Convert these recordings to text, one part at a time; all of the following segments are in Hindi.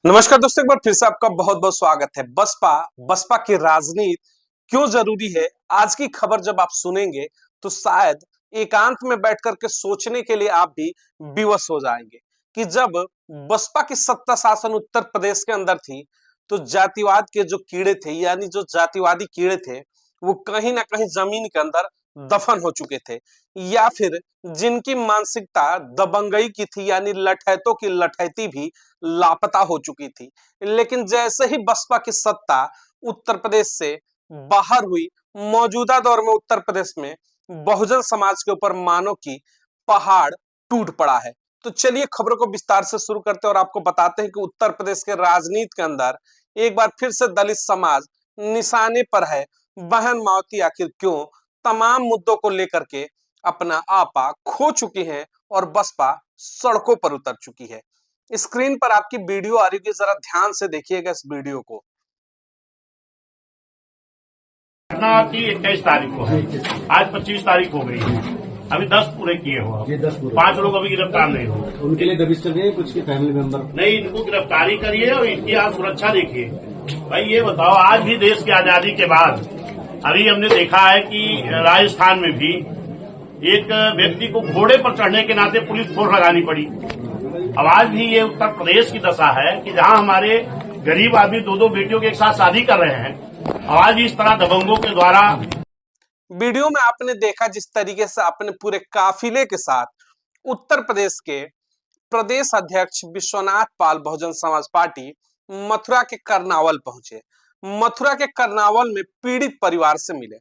नमस्कार दोस्तों, एक बार फिर से आपका बहुत बहुत स्वागत है। बसपा बसपा की राजनीति क्यों जरूरी है, आज की खबर जब आप सुनेंगे तो शायद एकांत में बैठ करके सोचने के लिए आप भी विवश हो जाएंगे कि जब बसपा की सत्ता शासन उत्तर प्रदेश के अंदर थी तो जातिवाद के जो कीड़े थे, यानी जो जातिवादी कीड़े थे, वो कहीं ना कहीं जमीन के अंदर दफन हो चुके थे, या फिर जिनकी मानसिकता दबंगई की थी, यानी लठैतों की लठैती भी लापता हो चुकी थी। लेकिन जैसे ही बसपा की सत्ता उत्तर प्रदेश से बाहर हुई, मौजूदा दौर में उत्तर प्रदेश में बहुजन समाज के ऊपर मानो की पहाड़ टूट पड़ा है। तो चलिए खबरों को विस्तार से शुरू करते हैं और आपको बताते हैं कि उत्तर प्रदेश के राजनीति के अंदर एक बार फिर से दलित समाज निशाने पर है। बहन मावती आखिर क्यों तमाम मुद्दों को लेकर के अपना आपा खो चुकी है और बसपा सड़कों पर उतर चुकी है। स्क्रीन पर आपकी वीडियो आ रही है, जरा ध्यान से देखिएगा इस वीडियो को। घटना की 21 तारीख को है, आज 25 तारीख हो गई है, अभी 10 पूरे किए हो। ये 10 पूरे 5 लोग अभी गिरफ्तार नहीं हुए। उनके लिए दबिश चल रही है, कुछ के फैमिली मेंबर नहीं, इनको गिरफ्तारी करिए और इनकी आप सुरक्षा देखिए। भाई ये बताओ, आज भी देश की आजादी के बाद अभी हमने देखा है कि राजस्थान में भी एक व्यक्ति को घोड़े पर चढ़ने के नाते पुलिस फोर्स लगानी पड़ी। अब आज भी ये उत्तर प्रदेश की दशा है कि जहां हमारे गरीब आदमी दो दो बेटियों के एक साथ शादी कर रहे हैं, आज इस तरह दबंगों के द्वारा। वीडियो में आपने देखा जिस तरीके से अपने पूरे काफिले के साथ उत्तर प्रदेश के प्रदेश अध्यक्ष विश्वनाथ पाल बहुजन समाज पार्टी मथुरा के करनावल पहुंचे। मथुरा के करनावल में पीड़ित परिवार से मिले।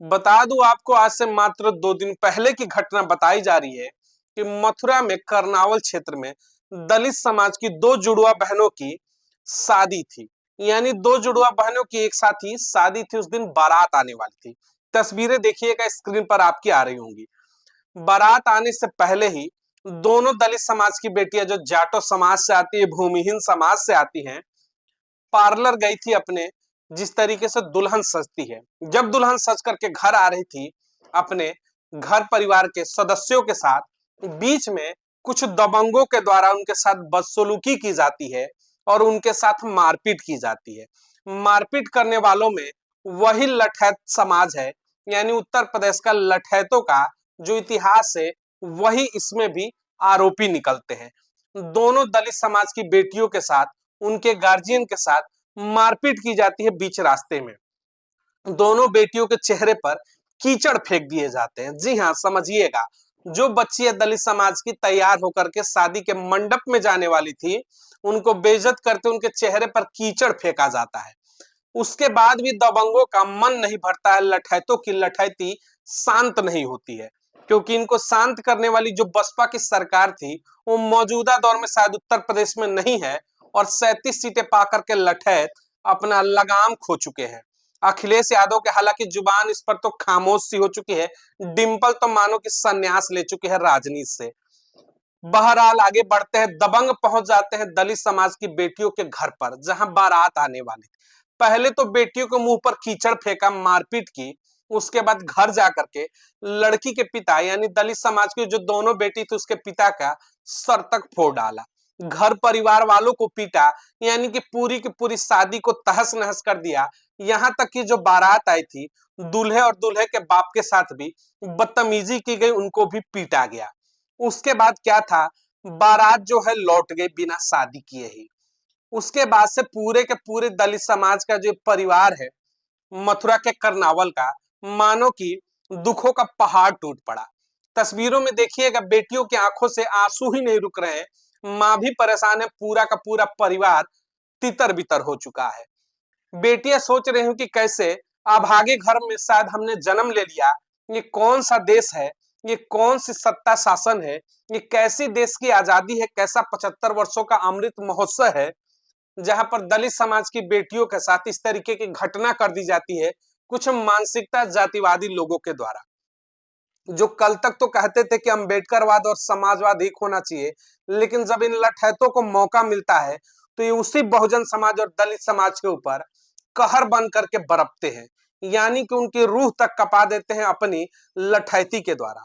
बता दूं आपको, आज से मात्र 2 दिन पहले की घटना बताई जा रही है कि मथुरा में करनावल क्षेत्र में दलित समाज की 2 जुड़वा बहनों की शादी थी, यानी 2 जुड़वा बहनों की एक साथ ही शादी थी। उस दिन बारात आने वाली थी। तस्वीरें देखिएगा, स्क्रीन पर आपकी आ रही होंगी। बारात आने से पहले ही दोनों दलित समाज की बेटियां, जो जाटो समाज से आती है, भूमिहीन समाज से आती हैं, पार्लर गई थी अपने। जिस तरीके से दुल्हन सजती है, जब दुल्हन सज करके घर आ रही थी अपने घर परिवार के सदस्यों के साथ, बीच में कुछ दबंगों के द्वारा उनके साथ बदसलूकी की जाती है और उनके साथ मारपीट की जाती है। मारपीट करने वालों में वही लठैत समाज है, यानी उत्तर प्रदेश का लठैतों का जो इतिहास है वही इसमें भी आरोपी निकलते हैं। दोनों दलित समाज की बेटियों के साथ, उनके गार्जियन के साथ मारपीट की जाती है। बीच रास्ते में दोनों बेटियों के चेहरे पर कीचड़ फेंक दिए जाते हैं। जी हाँ, समझिएगा, जो बच्चियां दलित समाज की तैयार होकर के शादी के मंडप में जाने वाली थी, उनको बेइज्जत करते उनके चेहरे पर कीचड़ फेंका जाता है। उसके बाद भी दबंगों का मन नहीं भरता है, लठैतों की लठैती शांत नहीं होती है, क्योंकि इनको शांत करने वाली जो बसपा की सरकार थी वो मौजूदा दौर में शायद उत्तर प्रदेश में नहीं है और 37 सीटें पाकर के लठैत अपना लगाम खो चुके हैं। अखिलेश यादव के हालांकि जुबान इस पर तो खामोश सी हो चुकी है, डिंपल तो मानो कि संन्यास ले चुके हैं राजनीति से। बहरहाल आगे बढ़ते हैं, दबंग पहुंच जाते हैं दलित समाज की बेटियों के घर पर जहां बारात आने वाली थी। पहले तो बेटियों के मुंह पर कीचड़ फेंका, मारपीट की। उसके बाद घर जाकर के लड़की के पिता, यानी दलित समाज की जो दोनों बेटी थी, उसके पिता का सर तक फोड़ डाला। घर परिवार वालों को पीटा, यानी कि पूरी की पूरी शादी को तहस नहस कर दिया। यहाँ तक कि जो बारात आई थी, दूल्हे और दूल्हे के बाप के साथ भी बदतमीजी की गई, उनको भी पीटा गया। उसके बाद क्या था, बारात जो है लौट गई बिना शादी किए ही। उसके बाद से पूरे के पूरे दलित समाज का जो परिवार है मथुरा के करनावल का, मानो कि दुखों का पहाड़ टूट पड़ा। तस्वीरों में देखिएगा, बेटियों की आंखों से आंसू ही नहीं रुक रहे हैं। माँ भी परेशान है, पूरा का पूरा परिवार तितर बितर हो चुका है। बेटियां सोच रही हूँ कि कैसे अभागे घर में शायद हमने जन्म ले लिया। ये कौन सा देश है, ये कौन सी सत्ता शासन है, ये कैसी देश की आजादी है, कैसा 75 वर्षों का अमृत महोत्सव है जहां पर दलित समाज की बेटियों के साथ इस तरीके की घटना कर दी जाती है कुछ मानसिकता जातिवादी लोगों के द्वारा, जो कल तक तो कहते थे कि अम्बेडकरवाद और समाजवाद एक होना चाहिए, लेकिन जब इन लठैतों को मौका मिलता है तो ये उसी बहुजन समाज और दलित समाज के ऊपर कहर बन करके बरपते हैं, यानी कि उनकी रूह तक कपा देते हैं अपनी लठैती के द्वारा।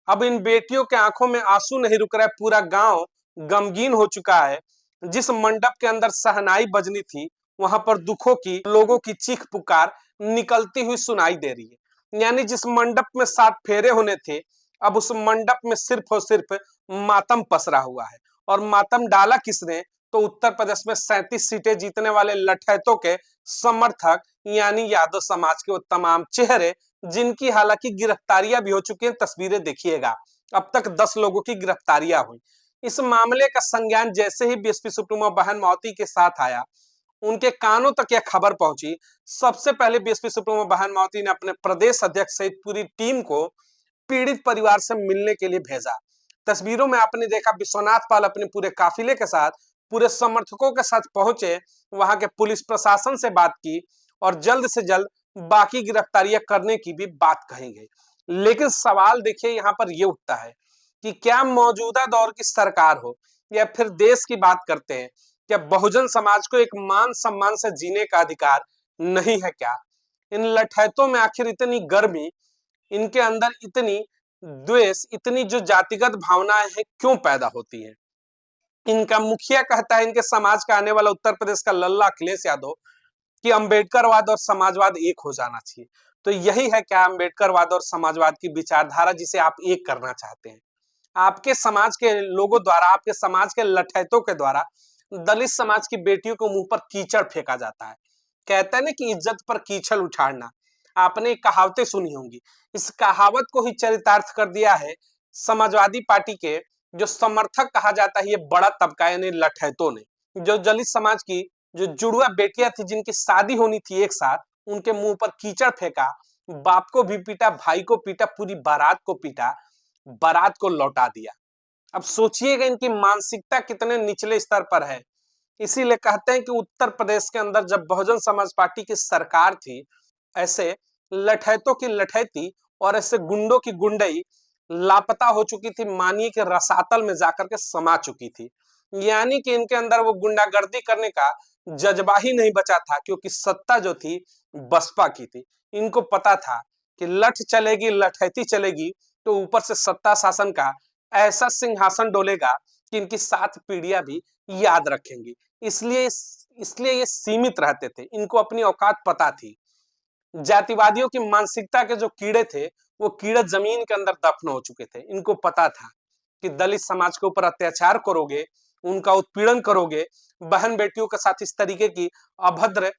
अब इन बेटियों के आंखों में आंसू नहीं रुक रहा है, पूरा गांव गमगीन हो चुका है। जिस मंडप के अंदर शहनाई बजनी थी, वहां पर दुखों की, लोगों की चीख पुकार निकलती हुई सुनाई दे रही है। यानी जिस मंडप में 7 फेरे होने थे, अब उस मंडप में सिर्फ और सिर्फ मातम पसरा हुआ है। और मातम डाला किसने? तो उत्तर प्रदेश में 37 सीटें जीतने वाले लठैतों के समर्थक, यानी यादव समाज के वो तमाम चेहरे, जिनकी हालांकि गिरफ्तारियां भी हो चुकी हैं। तस्वीरें देखिएगा, अब तक 10 लोगों की गिरफ्तारियां हुई। इस मामले का संज्ञान जैसे ही बीएसपी सुप्रीमो बहन मावती के साथ आया, उनके कानों तक यह खबर पहुंची। सबसे पहले बीएसपी सुप्रीमो बहन मावती ने अपने प्रदेश अध्यक्ष सहित पूरी टीम को पीड़ित परिवार से मिलने के लिए भेजा। तस्वीरों में आपने देखा विश्वनाथ पाल अपने पूरे काफिले के साथ, पूरे समर्थकों के साथ पहुंचे, वहां के पुलिस प्रशासन से बात की और जल्द से जल्द बाकी गिरफ्तारियां करने की भी बात कही गई। लेकिन सवाल देखिए यहाँ पर यह उठता है कि क्या मौजूदा दौर की सरकार हो या फिर देश की बात करते हैं, क्या बहुजन समाज को एक मान सम्मान से जीने का अधिकार नहीं है क्या? इन लठैतों में आखिर इतनी गर्मी, इनके अंदर इतनी द्वेष, इतनी जो जातिगत भावनाएं हैं, क्यों पैदा होती हैं? इनका मुखिया कहता है, इनके समाज का आने वाला उत्तर प्रदेश का लल्ला अखिलेश यादव, कि अंबेडकरवाद और समाजवाद एक हो जाना चाहिए। तो यही है क्या अंबेडकरवाद और समाजवाद की विचारधारा जिसे आप एक करना चाहते हैं? आपके समाज के लोगों द्वारा, आपके समाज के लठैतों के द्वारा दलित समाज की बेटियों को मुंह पर कीचड़ फेंका जाता है। कहते हैं ना कि इज्जत पर कीचड़ उछाड़ना। आपने कहावतें सुनी होंगी, इस कहावत को ही चरितार्थ कर दिया है समाजवादी पार्टी के जो समर्थक कहा जाता है, ये बड़ा तबका यानी लठैतों ने। जो दलित समाज की जो जुड़वा बेटियां थी, जिनकी शादी होनी थी एक साथ, उनके मुंह पर कीचड़ फेंका, बाप को भी पीटा, भाई को पीटा, पूरी बारात को पीटा, बारात को लौटा दिया। अब सोचिएगा इनकी मानसिकता कितने निचले स्तर पर है। इसीलिए कहते हैं कि उत्तर प्रदेश के अंदर जब बहुजन समाज पार्टी की सरकार थी, ऐसे लठैतों की लठैती और ऐसे गुंडों की गुंडई लापता हो चुकी थी, मानिए कि रसातल में जाकर के समा चुकी थी। यानी कि इनके अंदर वो गुंडागर्दी करने का जज्बा ही नहीं बचा था, क्योंकि सत्ता जो थी बसपा की थी। इनको पता था कि लठ चलेगी, लठैती चलेगी, तो ऊपर से सत्ता शासन का ऐसा सिंहासन डोलेगा कि इनकी 7 पीढ़ियां भी याद रखेंगी। इसलिए ये सीमित रहते थे, इनको अपनी औकात पता थी। जातिवादियों की मानसिकता के जो कीड़े थे, वो कीड़े जमीन के अंदर दफन हो चुके थे। इनको पता था कि दलित समाज के ऊपर अत्याचार करोगे, उनका उत्पीड़न करोगे, बहन बेटियों के साथ इस तरीके की अभद्र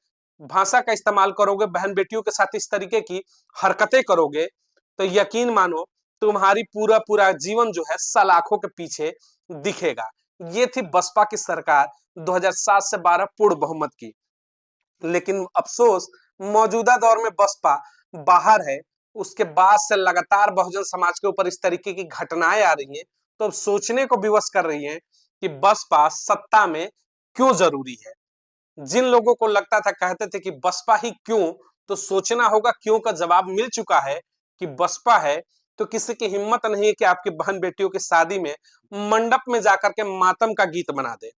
भाषा का इस्तेमाल करोगे, बहन बेटियों के साथ इस तरीके की हरकतें करोगे, तो यकीन मानो तुम्हारी पूरा पूरा जीवन जो है सलाखों के पीछे दिखेगा। ये थी बसपा की सरकार 2007 से 12 पूर्ण बहुमत की। लेकिन अफसोस मौजूदा दौर में बसपा बाहर है, उसके बाद से लगातार बहुजन समाज के ऊपर इस तरीके की घटनाएं आ रही हैं, तो अब सोचने को विवश कर रही हैं कि बसपा सत्ता में क्यों जरूरी है। जिन लोगों को लगता था, कहते थे कि बसपा ही क्यों, तो सोचना होगा क्यों का जवाब मिल चुका है कि बसपा है तो किसी की हिम्मत नहीं है कि आपकी बहन बेटियों की शादी में मंडप में जाकर के मातम का गीत बना दे।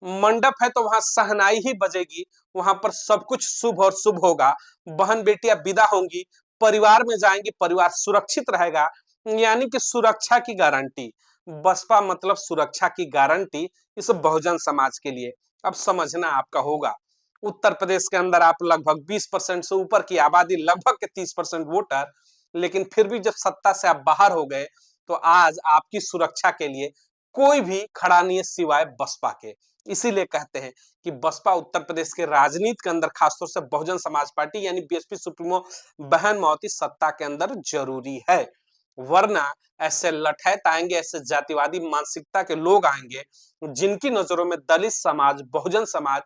मंडप है तो वहां शहनाई ही बजेगी, वहां पर सब कुछ शुभ और शुभ होगा, बहन बेटियां विदा होंगी, परिवार में जाएंगी, परिवार सुरक्षित रहेगा। यानी कि सुरक्षा की गारंटी, बसपा मतलब सुरक्षा की गारंटी इस बहुजन समाज के लिए। अब समझना आपका होगा, उत्तर प्रदेश के अंदर आप लगभग 20% से ऊपर की आबादी, लगभग के 30% वोटर, लेकिन फिर भी जब सत्ता से आप बाहर हो गए, तो आज आपकी सुरक्षा के लिए कोई भी खड़ा नहीं है सिवाय बसपा के। इसीलिए कहते हैं कि बसपा उत्तर प्रदेश के राजनीति के अंदर, खासतौर से बहुजन समाज पार्टी यानी बीएसपी सुप्रीमो बहन मावती सत्ता के अंदर जरूरी है। वरना ऐसे लठैत आएंगे, ऐसे जातिवादी मानसिकता के लोग आएंगे, जिनकी नजरों में दलित समाज, बहुजन समाज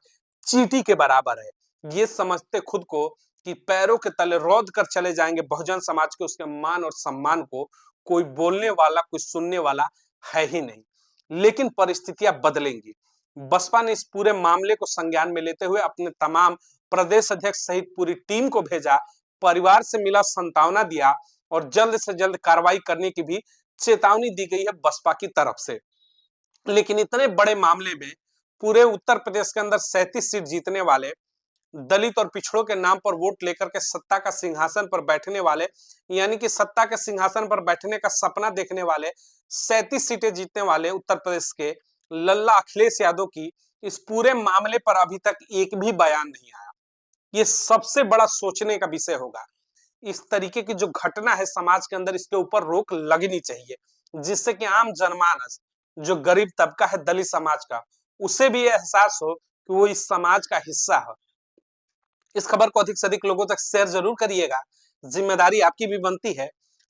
चींटी के बराबर है। ये समझते खुद को कि पैरों के तले रौंद कर चले जाएंगे बहुजन समाज के, उसके मान और सम्मान को कोई बोलने वाला, कोई सुनने वाला है ही नहीं। लेकिन परिस्थितियां बदलेंगी। बसपा ने इस पूरे मामले को संज्ञान में लेते हुए अपने तमाम प्रदेश अध्यक्ष सहित पूरी टीम को भेजा, परिवार से मिला, सांत्वना दिया और जल्द से जल्द कार्रवाई करने की भी चेतावनी दी गई है बसपा की तरफ से। लेकिन इतने बड़े मामले में पूरे उत्तर प्रदेश के अंदर 37 सीट जीतने वाले, दलित और पिछड़ों के नाम पर वोट लेकर के सत्ता का सिंहासन पर बैठने वाले, यानी कि सत्ता के सिंहासन पर बैठने का सपना देखने वाले, 37 सीटें जीतने वाले उत्तर प्रदेश के लल्ला अखिलेश यादव की इस पूरे मामले पर अभी तक एक भी बयान नहीं आया। ये सबसे बड़ा सोचने का विषय होगा। इस तरीके की जो घटना है समाज के अंदर, इसके ऊपर रोक लगनी चाहिए, जिससे कि आम जनमानस, जो गरीब तबका है दलित समाज का, उसे भी एहसास हो कि वो इस समाज का हिस्सा है। इस खबर को अधिक से अधिक लोगों तक शेयर जरूर करिएगा। जिम्मेदारी आपकी भी बनती है,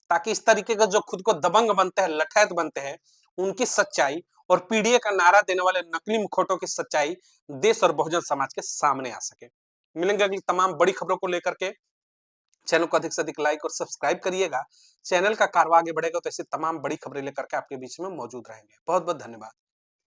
ताकि इस तरीके का जो खुद को दबंग बनते हैं, लठैत बनते हैं, उनकी सच्चाई और पीडीए का नारा देने वाले नकली मुखौटों की सच्चाई देश और बहुजन समाज के सामने आ सके। मिलेंगे अगली तमाम बड़ी खबरों को लेकर के। चैनल को अधिक से अधिक लाइक और सब्सक्राइब करिएगा। चैनल का कारवा आगे बढ़ेगा तो ऐसी तमाम बड़ी खबरें लेकर के आपके बीच में मौजूद रहेंगे। बहुत बहुत धन्यवाद।